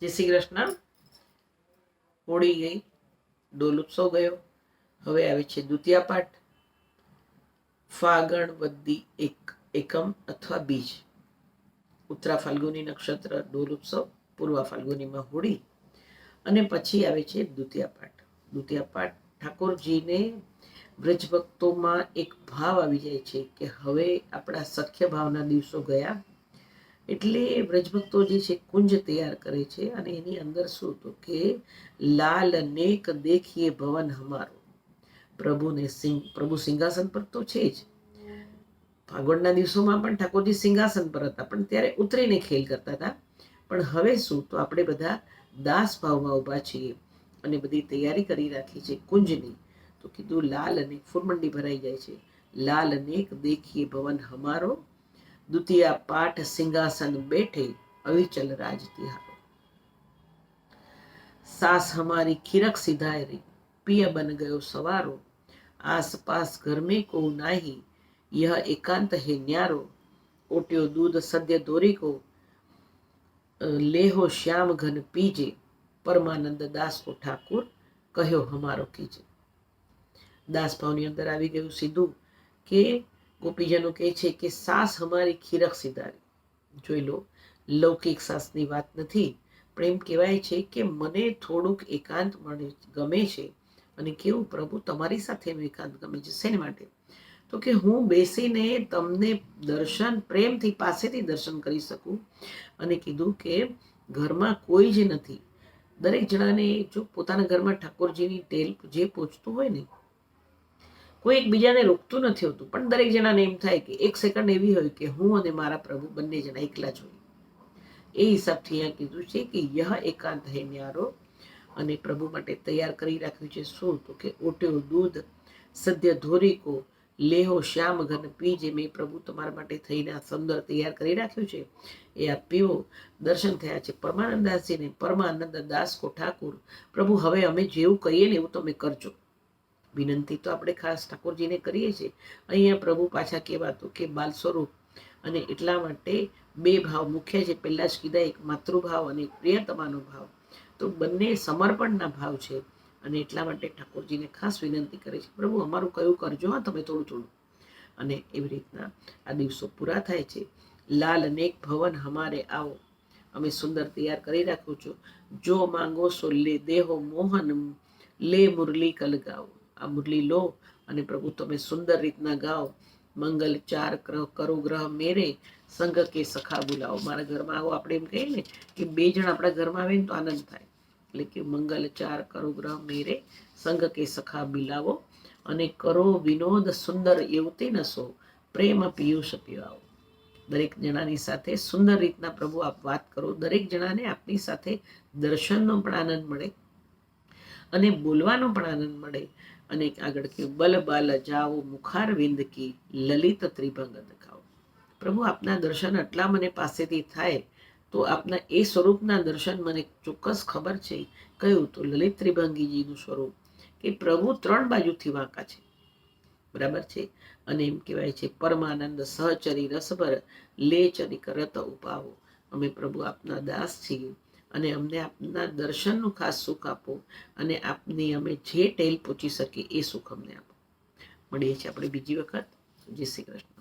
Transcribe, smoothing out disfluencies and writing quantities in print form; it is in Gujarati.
જય શ્રી કૃષ્ણ. હોળી ગઈ, ડોલ ઉત્સવ ગયો, હવે આવે છે દ્વિતીયા પાઠ. ફાગણ વદ્દી એકમ અથવા બીજ. ઉત્તરા ફાલ્ગુની નક્ષત્ર ડોલ ઉત્સવ, પૂર્વ ફાલ્ગુનીમાં હોળી, અને પછી આવે છે દ્વિતીયા પાઠ. દ્વિતીયા પાઠ ઠાકોરજીને બ્રજભક્તોમાં એક ભાવ આવી જાય છે કે હવે આપણા સખ્ય ભાવના દિવસો ગયા, એટલે બ્રજભક્તો જે છે કુંજ તૈયાર કરે છે અને એની અંદર શું તો કે લાલ નેક દેખીએ ભવન હમારો. પ્રભુ સિંહાસન પર તો છે જ. ફાગણના દિવસોમાં પણ ઠાકોરજી સિંહાસન પર હતા, પણ ત્યારે ઉતરીને ખેલ કરતા હતા. પણ હવે શું તો આપણે બધા દાસ ભાવમાં ઉભા છીએ અને બધી તૈયારી કરી રાખી છે કુંજની. તો કીધું લાલ અનેક ફૂલમંડી ભરાઈ જાય છે. લાલ અનેક દેખીએ ભવન હમારો, દ્વિતીયા પાઠ સિંહાસન બેઠે અવિચલ રાજ તિહારો. सास हमारी खिरक सिधारी, पिया बन गयो सवारो, आस पास घर में को नाही, यह एकांत है न्यारो, ओट्यो दूध सद्य दोरी को, लेहो श्याम घन पीजे, પરમાનંદ દાસ કો ઠાકુર કહ્યો હમારો કીજે. દાસ ભાવની અંદર આવી ગયું સીધું કે ગોપીજનો કહે છે કે સાસ હમારી ખીરક સિધારી. જોઈ લો, લૌકિક સાસની વાત નથી, પણ એમ કહેવાય છે કે મને થોડુંક એકાંત ગમે છે. અને કેવું પ્રભુ તમારી સાથે એકાંત ગમે છે. શેને માટે? તો કે હું બેસીને તમને દર્શન પ્રેમથી પાસેથી દર્શન કરી શકું. અને કીધું કે ઘરમાં કોઈ જ નથી. દરેક જણાને જો પોતાના ઘરમાં ઠાકોરજીની ટેલ જે પહોંચતું હોય ને, કોઈ એકબીજાને રોકતું નથી હોતું, પણ દરેક જણાને એમ થાય કે એક સેકન્ડ એવી હોય કે હું અને મારા પ્રભુ બંને જણા એકલા જ હોય. એ હિસાબથી અહીંયા કીધું છે કે યહ એકાંત હે ન્યારો, અને પ્રભુ માટે તૈયાર કરી રાખ્યું છે શું તો કે ઓટ્યો દૂધ સદ્ય ધોરી કો, લેહો શ્યામ ઘન પીજે. મેં પ્રભુ તમારા માટે થઈને આ સુંદર તૈયાર કરી રાખ્યું છે, એ આ પીવો. દર્શન થયા છે પરમાનંદાસજીને. પરમાનંદ દાસ કો ઠાકુર, પ્રભુ હવે અમે જેવું કહીએ ને એવું તમે કરજો. વિનંતી તો આપણે ખાસ ઠાકોરજીને કરીએ છીએ. અહીંયા પ્રભુ પાછા કહેવાતો કે બાલ સ્વરૂપ, અને એટલા માટે બે ભાવ મુખ્ય છે. પહેલા જ કીધા, એક માતૃભાવ અને પ્રિયતમાનો ભાવ. તો બંને સમર્પણના ભાવ છે, અને એટલા માટે ઠાકોરજીને ખાસ વિનંતી કરે છે, પ્રભુ અમારું કયું કરજો હા તમે થોડું થોડું. અને એવી રીતના આ દિવસો પૂરા થાય છે. લાલ અનેક ભવન હમારે આવો, અમે સુંદર તૈયાર કરી રાખ્યું છું. જો માંગો સો લે દેહો મોહન, લે મુરલી કલ ગાઓ. આ મુરલી લો અને પ્રભુ તમે સુંદર રીતના ગાઓ. મંગલ ચાર કરો ગ્રહ મેરે, સંઘ કે સખા બોલાવો. મારા ઘરમાં આવો. આપણે એમ કહીએ ને કે બે જણ આપણા ઘરમાં આવે ને તો આનંદ થાય. એટલે કે મંગલ ચાર કરો ગ્રહ મેરે, સંઘ કે સખા બિલાવો, અને કરો વિનોદ સુંદર યુવતે નસો, પ્રેમ પિયુષ પીવાઓ. દરેક જણાની સાથે સુંદર રીતના પ્રભુ આપ વાત કરો. દરેક જણાને આપની સાથે દર્શનનો પણ આનંદ મળે અને બોલવાનો પણ આનંદ મળે. અને આગળ કે બલ બાલ જાઓ મુખાર વિંદ કી, લલિત ત્રિભંગ દેખાઓ. પ્રભુ આપના દર્શન આટલા મને પાસેથી થાય તો આપના એ સ્વરૂપના દર્શન મને ચોક્કસ ખબર છે. કયું તો લલિત ત્રિભંગીજીનું સ્વરૂપ, કે પ્રભુ ત્રણ બાજુથી વાંકા છે. બરાબર છે. અને એમ કહેવાય છે પરમાનંદ સહચરી રસભર, લે ચરિક રત ઉપાવો. અમે પ્રભુ આપના દાસ છીએ, અને અમને આપના દર્શનનું ખાસ સુખ આપો, અને આપની અમે જે ટેલ પહોંચી શકીએ એ સુખ અમને આપો. મળીએ છીએ આપણે બીજી વખત. જય શ્રી કૃષ્ણ.